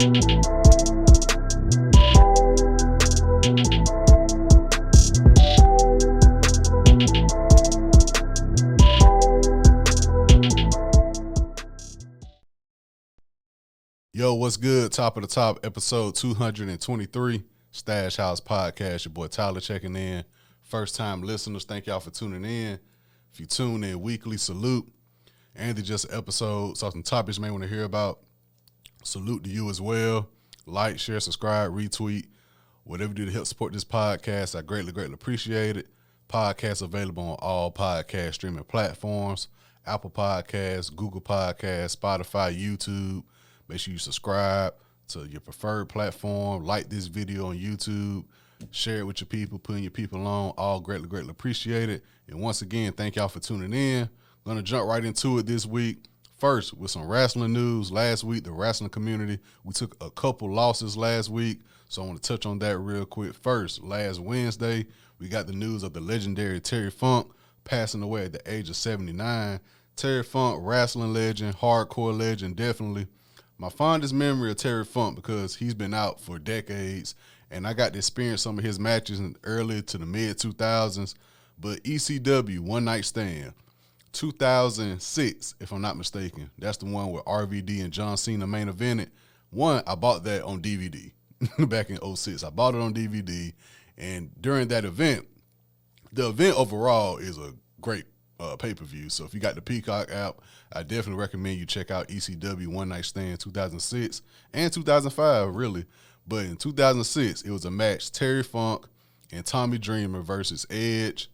Yo, what's good? Top of the top, episode 223, Stash House Podcast. Your boy Tyler checking in. First time listeners, thank y'all for tuning in. If you tune in weekly, salute. And it's just an episode, so some topics you may want to hear about. Salute to you as well. Like, share, subscribe, retweet. Whatever you do to help support this podcast, I greatly, greatly appreciate it. Podcast available on all podcast streaming platforms. Apple Podcasts, Google Podcasts, Spotify, YouTube. Make sure you subscribe to your preferred platform. Like this video on YouTube. Share it with your people, putting your people on. All greatly, greatly appreciate it. And once again, thank y'all for tuning in. Going to jump right into it this week. First, with some wrestling news. Last week, the wrestling community, we took a couple losses last week, so I want to touch on that real quick. First, last Wednesday, we got the news of the legendary Terry Funk passing away at the age of 79. Terry Funk, wrestling legend, hardcore legend, definitely. My fondest memory of Terry Funk because he's been out for decades, and I got to experience some of his matches in early to the mid-2000s. But ECW, One Night Stand, 2006, if I'm not mistaken. That's the one where RVD and John Cena main evented. One, I bought that on DVD back in 06. I bought it on DVD, and during that event, the event overall is a great pay-per-view. So if you got the Peacock app, I definitely recommend you check out ECW One Night Stand 2006 and 2005, really. But in 2006, it was a match, Terry Funk and Tommy Dreamer versus Edge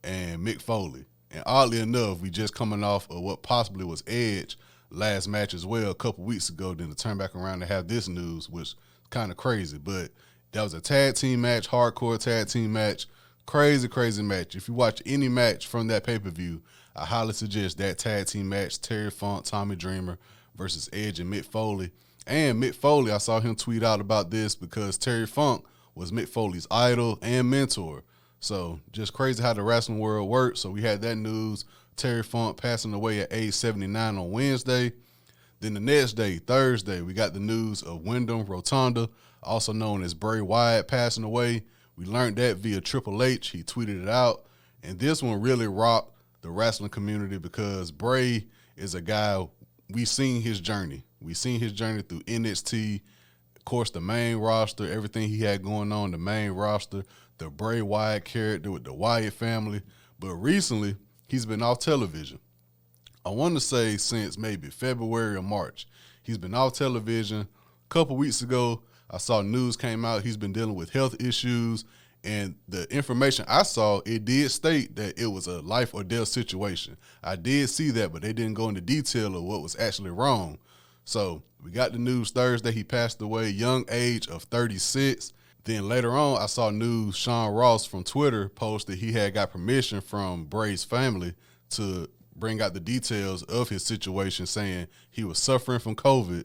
and Mick Foley. And oddly enough, we just coming off of what possibly was Edge last match as well a couple weeks ago, then to turn back around and have this news, which is kind of crazy. But that was a tag team match, hardcore tag team match. Crazy, crazy match. If you watch any match from that pay-per-view, I highly suggest that tag team match, Terry Funk, Tommy Dreamer versus Edge and Mick Foley. And Mick Foley, I saw him tweet out about this because Terry Funk was Mick Foley's idol and mentor. So just crazy how the wrestling world works. So we had that news, Terry Funk passing away at age 79 on Wednesday. Then the next day, Thursday, we got the news of Wyndham Rotunda, also known as Bray Wyatt, passing away. We learned that via Triple H. He tweeted it out. And this one really rocked the wrestling community because Bray is a guy, we seen his journey. We seen his journey through NXT, of course, the main roster, everything he had going on, the main roster, the Bray Wyatt character with the Wyatt family. But recently, he's been off television. I want to say since maybe February or March. He's been off television. A couple weeks ago, I saw news came out. He's been dealing with health issues, and the information I saw, it did state that it was a life or death situation. I did see that, but they didn't go into detail of what was actually wrong. So we got the news Thursday. He passed away, young age of 36. Then later on, I saw news Sean Ross from Twitter posted he had got permission from Bray's family to bring out the details of his situation, saying he was suffering from COVID.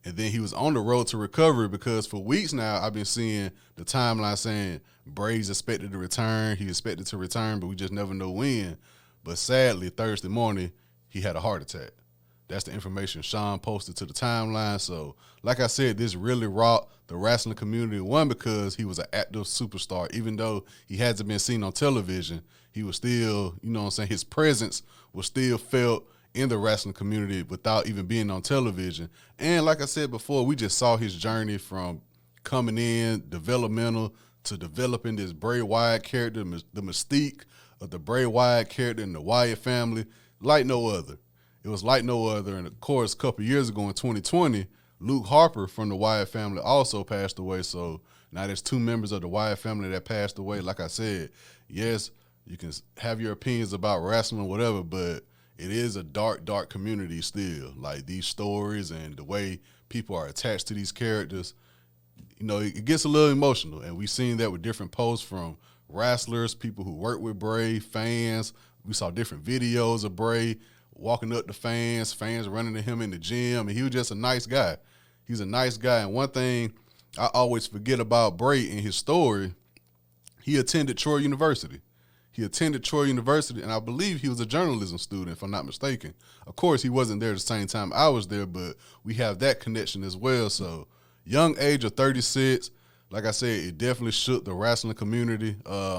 And then he was on the road to recovery because for weeks now I've been seeing the timeline saying Bray's expected to return. He expected to return, but we just never know when. But sadly, Thursday morning, he had a heart attack. That's the information Sean posted to the timeline. So, like I said, this really rocked the wrestling community. One, because he was an active superstar. Even though he hasn't been seen on television, he was still, you know what I'm saying, his presence was still felt in the wrestling community without even being on television. And like I said before, we just saw his journey from coming in, developmental, to developing this Bray Wyatt character, the mystique of the Bray Wyatt character and the Wyatt family, like no other. It was like no other. And of course, a couple years ago in 2020, Luke Harper from the Wyatt family also passed away. So now there's two members of the Wyatt family that passed away. Like I said, yes, you can have your opinions about wrestling, whatever, but it is a dark, dark community still. Like these stories and the way people are attached to these characters, you know, it gets a little emotional. And we've seen that with different posts from wrestlers, people who work with Bray, fans. We saw different videos of Bray walking up to fans running to him in the gym. And he was just a nice guy. He's a nice guy. And one thing I always forget about Bray in his story, he attended Troy University. And I believe he was a journalism student, if I'm not mistaken. Of course, he wasn't there at the same time I was there, but we have that connection as well. So, young age of 36. Like I said, it definitely shook the wrestling community.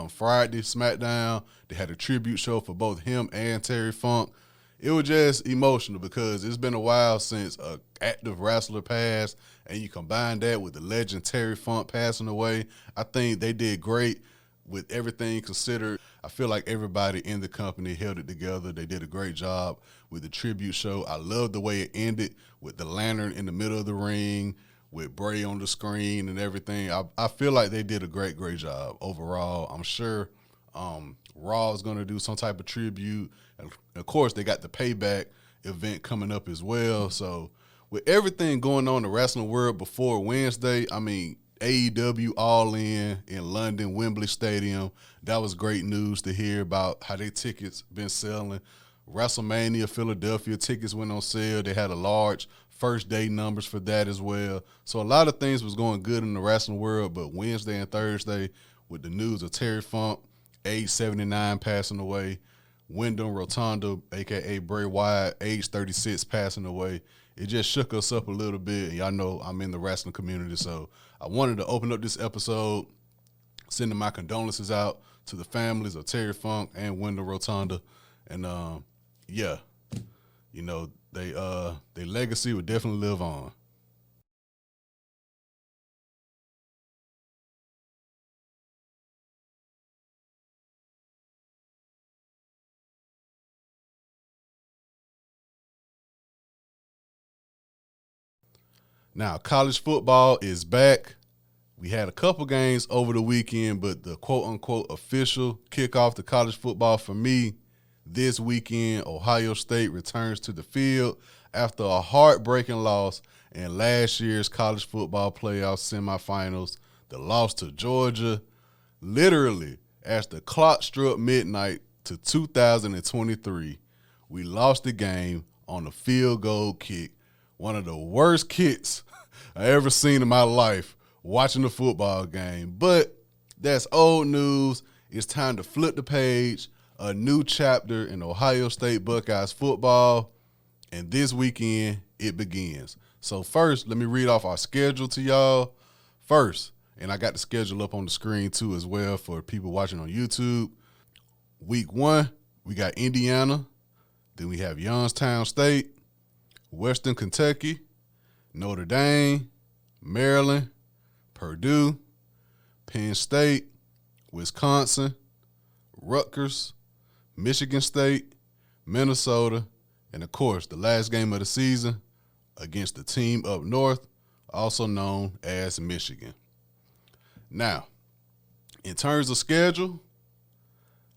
Friday, SmackDown, they had a tribute show for both him and Terry Funk. It was just emotional because it's been a while since an active wrestler passed, and you combine that with the legend Terry Funk passing away. I think they did great with everything considered. I feel like everybody in the company held it together. They did a great job with the tribute show. I love the way it ended with the lantern in the middle of the ring, with Bray on the screen and everything. I feel like they did a great job overall. I'm sure Raw is going to do some type of tribute. And of course, they got the Payback event coming up as well. So with everything going on in the wrestling world before Wednesday, I mean, AEW All In London, Wembley Stadium, that was great news to hear about how their tickets been selling. WrestleMania Philadelphia tickets went on sale. They had a large first day numbers for that as well. So a lot of things was going good in the wrestling world, but Wednesday and Thursday with the news of Terry Funk, age 79, passing away, Wyndham Rotunda, a.k.a. Bray Wyatt, age 36, passing away, it just shook us up a little bit. And y'all know I'm in the wrestling community, so I wanted to open up this episode sending my condolences out to the families of Terry Funk and Wyndham Rotunda. And, yeah, you know, their legacy would definitely live on. Now, college football is back. We had a couple games over the weekend, but the quote-unquote official kickoff to college football for me this weekend, Ohio State returns to the field after a heartbreaking loss in last year's college football playoff semifinals. The loss to Georgia, literally, as the clock struck midnight to 2023, we lost the game on a field goal kick, one of the worst kicks I ever seen in my life watching a football game. But that's old news. It's time to flip the page, a new chapter in Ohio State Buckeyes football, and this weekend it begins. So first, let me read off our schedule to y'all. First, and I got the schedule up on the screen too as well for people watching on YouTube. Week 1, we got Indiana. Then we have Youngstown State, Western Kentucky, Notre Dame, Maryland, Purdue, Penn State, Wisconsin, Rutgers, Michigan State, Minnesota, and of course the last game of the season against the team up north, also known as Michigan. Now, in terms of schedule,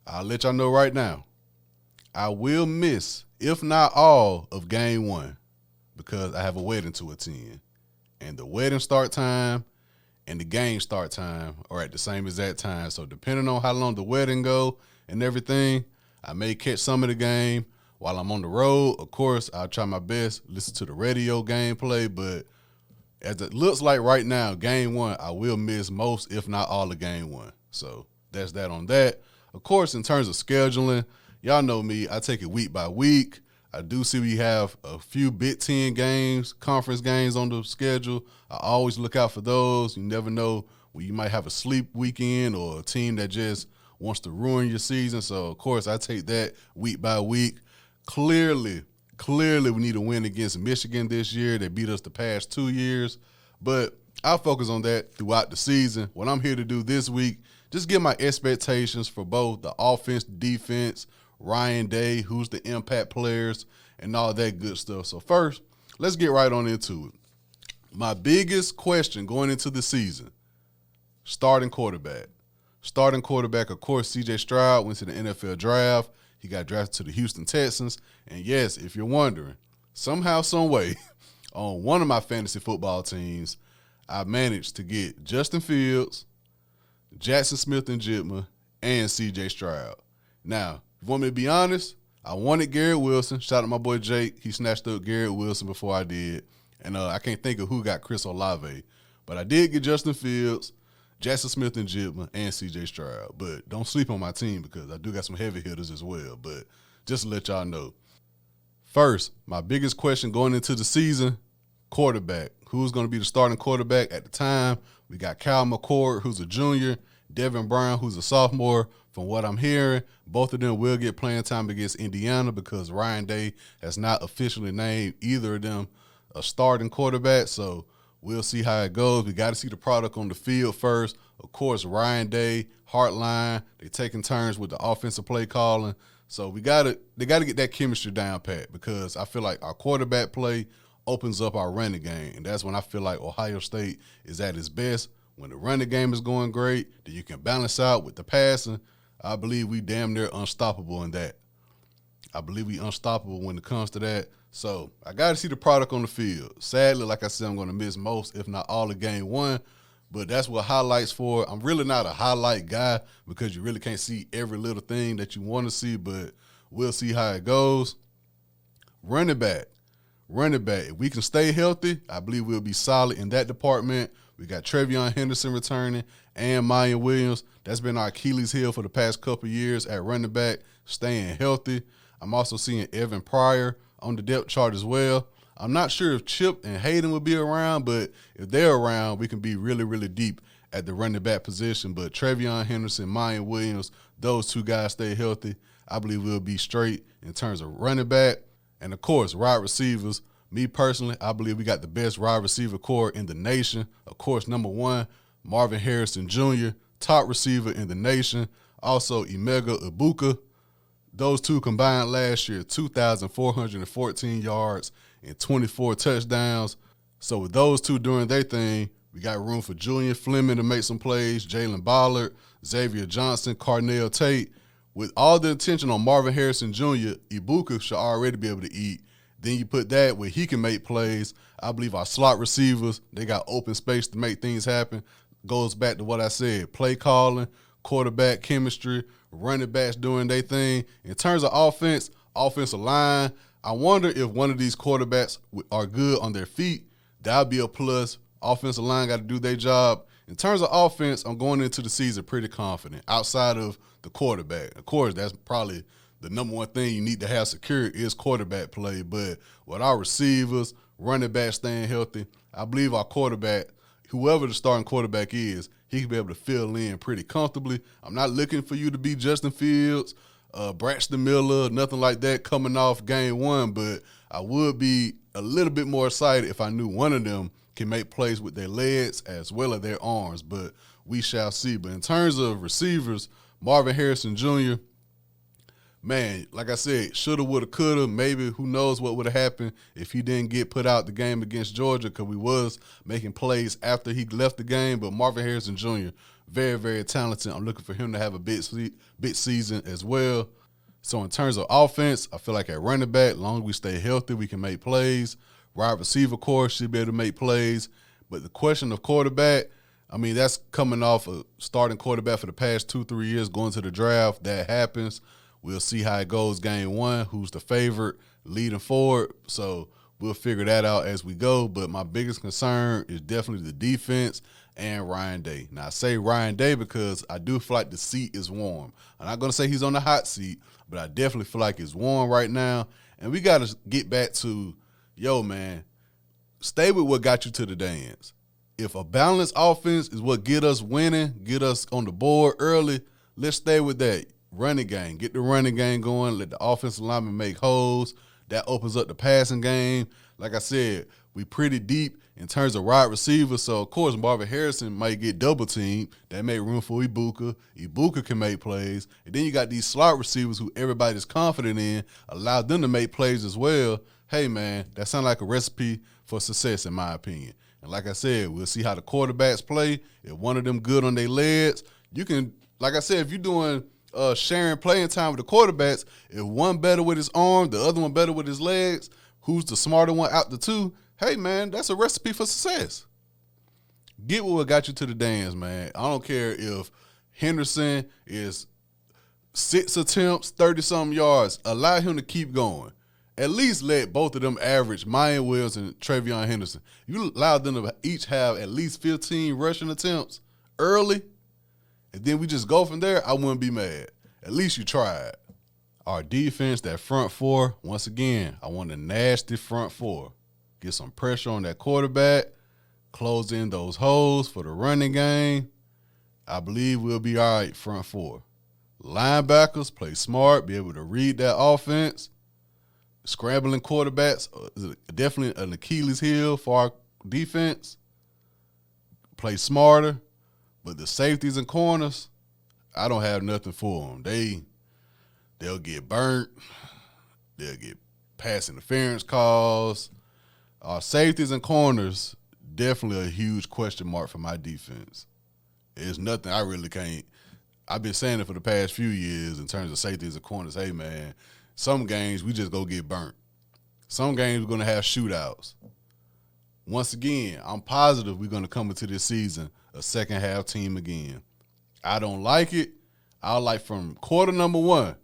I'll let y'all know right now, I will miss, if not all, of game 1 because I have a wedding to attend. And the wedding start time and the game start time are at the same exact time. So depending on how long the wedding go and everything, I may catch some of the game while I'm on the road. Of course, I'll try my best, listen to the radio gameplay, but as it looks like right now, game 1, I will miss most, if not all, of game 1. So that's that on that. Of course, in terms of scheduling, y'all know me, I take it week by week. I do see we have a few Big Ten games, conference games on the schedule. I always look out for those. You never know when you might have a sleep weekend or a team that just wants to ruin your season. So, of course, I take that week by week. Clearly, we need to win against Michigan this year. They beat us the past 2 years. But I'll focus on that throughout the season. What I'm here to do this week, just get my expectations for both the offense, defense, Ryan Day, who's the impact players, and all that good stuff. So first, let's get right on into it. My biggest question going into the season, starting quarterback. Starting quarterback, of course, C.J. Stroud went to the NFL draft. He got drafted to the Houston Texans. And yes, if you're wondering, somehow, some way, on one of my fantasy football teams, I managed to get Justin Fields, Jackson Smith-Njigba, and C.J. Stroud. Now, if you want me to be honest, I wanted Garrett Wilson. Shout out to my boy Jake. He snatched up Garrett Wilson before I did. And I can't think of who got Chris Olave. But I did get Justin Fields, Jackson Smith-Njigba, and C.J. Stroud. But don't sleep on my team because I do got some heavy hitters as well. But just to let y'all know. First, my biggest question going into the season, quarterback. who's going to be the starting quarterback at the time. We got Kyle McCord, who's a junior, Devin Brown, who's a sophomore. From what I'm hearing, both of them will get playing time against Indiana because Ryan Day has not officially named either of them a starting quarterback. So we'll see how it goes. We got to see the product on the field first. Of course, Ryan Day, Hartline, they taking turns with the offensive play calling. So they got to get that chemistry down pat because I feel like our quarterback play opens up our running game. And that's when I feel like Ohio State is at its best. When the running game is going great, then you can balance out with the passing. I believe we damn near unstoppable in that. I believe we unstoppable when it comes to that. So I got to see the product on the field. Sadly, like I said, I'm going to miss most, if not all, of game one. But that's what highlights for. I'm really not a highlight guy because you really can't see every little thing that you want to see, but we'll see how it goes. Running back. If we can stay healthy, I believe we'll be solid in that department. We got Trevion Henderson returning and Maya Williams. That's been our Achilles heel for the past couple of years at running back, staying healthy. I'm also seeing Evan Pryor on the depth chart as well. I'm not sure if Chip and Hayden will be around, but if they're around, we can be really, really deep at the running back position. But Trevion Henderson, Maya Williams, those two guys stay healthy. I believe we'll be straight in terms of running back. And, of course, wide receivers. Me personally, I believe we got the best wide receiver core in the nation. Of course, number one, Marvin Harrison Jr., top receiver in the nation. Also, Emeka Ibuka. Those two combined last year, 2,414 yards and 24 touchdowns. So with those two doing their thing, we got room for Julian Fleming to make some plays, Jalen Ballard, Xavier Johnson, Carnell Tate. With all the attention on Marvin Harrison Jr., Ibuka should already be able to eat. Then you put that where he can make plays. I believe our slot receivers, they got open space to make things happen. Goes back to what I said, play calling, quarterback chemistry, running backs doing their thing. In terms of offense, offensive line, I wonder if one of these quarterbacks are good on their feet. That would be a plus. Offensive line got to do their job. In terms of offense, I'm going into the season pretty confident outside of the quarterback. Of course, that's probably the number one thing you need to have secure is quarterback play. But with our receivers, running back staying healthy, I believe our quarterback, whoever the starting quarterback is, he can be able to fill in pretty comfortably. I'm not looking for you to be Justin Fields, Braxton Miller, nothing like that coming off game one, but I would be a little bit more excited if I knew one of them can make plays with their legs as well as their arms, but we shall see. But in terms of receivers, Marvin Harrison Jr., man, like I said, shoulda, woulda, coulda, maybe who knows what would have happened if he didn't get put out the game against Georgia because we was making plays after he left the game. But Marvin Harrison Jr., very, very talented. I'm looking for him to have a big season as well. So in terms of offense, I feel like at running back, as long as we stay healthy, we can make plays. Wide receiver core should be able to make plays. But the question of quarterback, I mean, that's coming off a starting quarterback for the past 2-3 years going to the draft. That happens. We'll see how it goes game one, who's the favorite leading forward. So we'll figure that out as we go. But my biggest concern is definitely the defense and Ryan Day. Now, I say Ryan Day because I do feel like the seat is warm. I'm not going to say he's on the hot seat, but I definitely feel like it's warm right now. And we got to get back to, man, stay with what got you to the dance. If a balanced offense is what get us winning, get us on the board early, let's stay with that. Running game. Get the running game going. Let the offensive lineman make holes. That opens up the passing game. Like I said, we pretty deep in terms of wide receivers. So, of course, Marvin Harrison might get double-teamed. That make room for Ibuka. Ibuka can make plays. And then you got these slot receivers who everybody's confident in. Allow them to make plays as well. Hey, man, that sounds like a recipe for success in my opinion. And like I said, we'll see how the quarterbacks play. If one of them good on their legs, you can, like I said, if you're doing – sharing playing time with the quarterbacks, if one better with his arm, the other one better with his legs, who's the smarter one out the two, hey, man, that's a recipe for success. Get what got you to the dance, man. I don't care if Henderson is 6 attempts, 30-something yards. Allow him to keep going. At least let both of them average, Maya Williams and Trevion Henderson. You allow them to each have at least 15 rushing attempts early, and then we just go from there, I wouldn't be mad. At least you tried. Our defense, that front four, once again, I want a nasty front four. Get some pressure on that quarterback. close in those holes for the running game, I believe we'll be all right front four. Linebackers, play smart, be able to read that offense. Scrambling quarterbacks is definitely an Achilles heel for our defense. Play smarter. But the safeties and corners, I don't have nothing for them. They'll get burnt. They'll get pass interference calls. Our safeties and corners, definitely a huge question mark for my defense. It's nothing I really can't. I've been saying it for the past few years in terms of safeties and corners. Hey, man, some games we just go get burnt. Some games we're going to have shootouts. Once again, I'm positive we're going to come into this season a second-half team again. I don't like it. I like from quarter number one,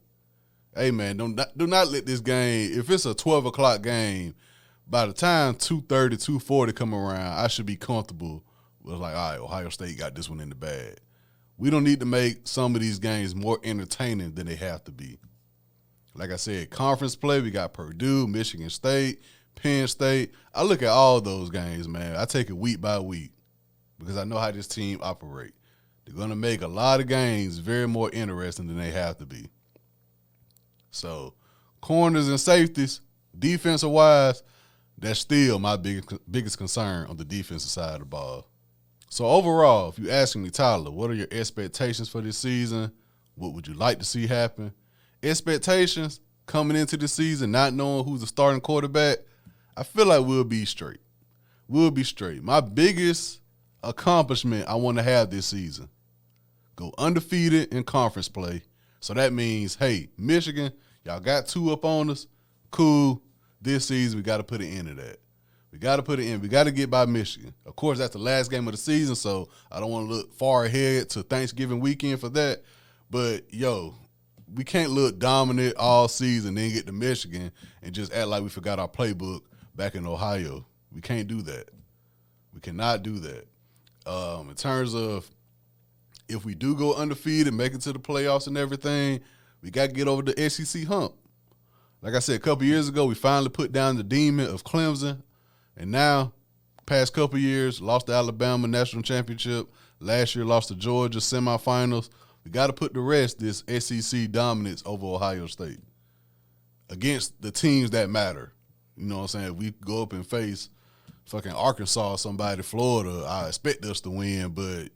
hey, man, do not let this game, if it's a 12 o'clock game, by the time 2:30, 2:40 come around, I should be comfortable with like, all right, Ohio State got this one in the bag. We don't need to make some of these games more entertaining than they have to be. Like I said, conference play, we got Purdue, Michigan State, Penn State. I look at all those games, man. I take it week by week because I know how this team operate. They're going to make a lot of games very more interesting than they have to be. So, corners and safeties, defensive-wise, that's still my biggest concern on the defensive side of the ball. So, overall, if you're asking me, Tyler, what are your expectations for this season? What would you like to see happen? Expectations coming into the season, not knowing who's the starting quarterback, I feel like we'll be straight. We'll be straight. My biggest accomplishment I want to have this season, go undefeated in conference play. So that means, hey, Michigan, y'all got 2 up on us. Cool. This season, we got to put an end to that. We got to put it in. We got to get by Michigan. Of course, that's the last game of the season, so I don't want to look far ahead to Thanksgiving weekend for that. But, yo, we can't look dominant all season, then get to Michigan and just act like we forgot our playbook back in Ohio. We can't do that. We cannot do that. In terms of if we do go undefeated, make it to the playoffs and everything, we got to get over the SEC hump. Like I said, a couple years ago, we finally put down the demon of Clemson. And now, past couple years, lost to Alabama national championship. Last year, lost to Georgia semifinals. We got to put to rest this SEC dominance over Ohio State against the teams that matter. You know what I'm saying? If we go up and face fucking Arkansas or somebody, Florida, I expect us to win. But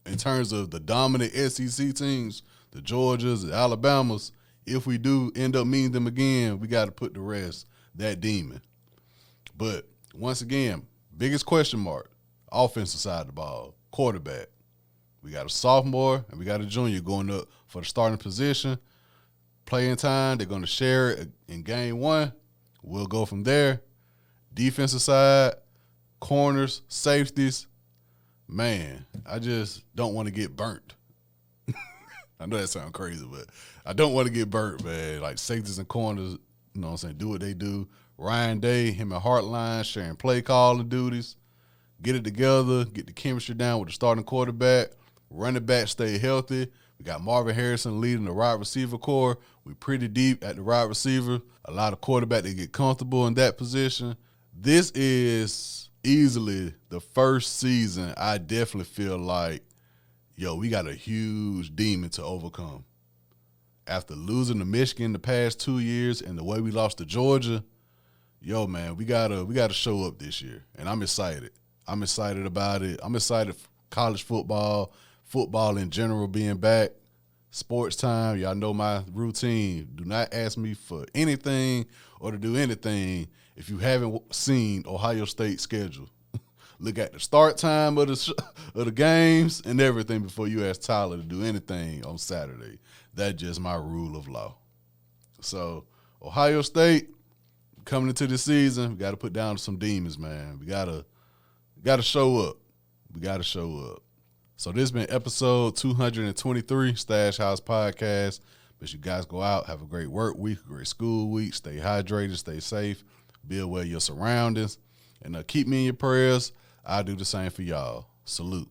in terms of the dominant SEC teams, the Georgias, the Alabamas, if we do end up meeting them again, we got to put to rest that demon. But once again, biggest question mark, offensive side of the ball, quarterback. We got a sophomore and we got a junior going up for the starting position. Playing time, they're going to share it in game 1. We'll go from there. Defensive side, corners, safeties. Man, I just don't want to get burnt. I know that sounds crazy, but I don't want to get burnt, man. Like safeties and corners, you know what I'm saying, do what they do. Ryan Day, him and Hartline sharing play calling duties. Get it together, get the chemistry down with the starting quarterback. Running back stay healthy. We got Marvin Harrison leading the wide receiver core. We're pretty deep at the wide receiver. A lot of quarterback that get comfortable in that position. This is easily the first season I definitely feel like, yo, we got a huge demon to overcome. After losing to Michigan the past 2 years and the way we lost to Georgia, yo, man, we gotta show up this year. And I'm excited. I'm excited about it. I'm excited for college football in general being back. Sports time, y'all know my routine. Do not ask me for anything or to do anything if you haven't seen Ohio State's schedule. Look at the start time of the games and everything before you ask Tyler to do anything on Saturday. That's just my rule of law. So, Ohio State, coming into the season, we got to put down some demons, man. We got to show up. We got to show up. So this has been episode 223, Stash House Podcast. But you guys go out, have a great work week, a great school week, stay hydrated, stay safe, be aware of your surroundings, and keep me in your prayers. I do the same for y'all. Salute.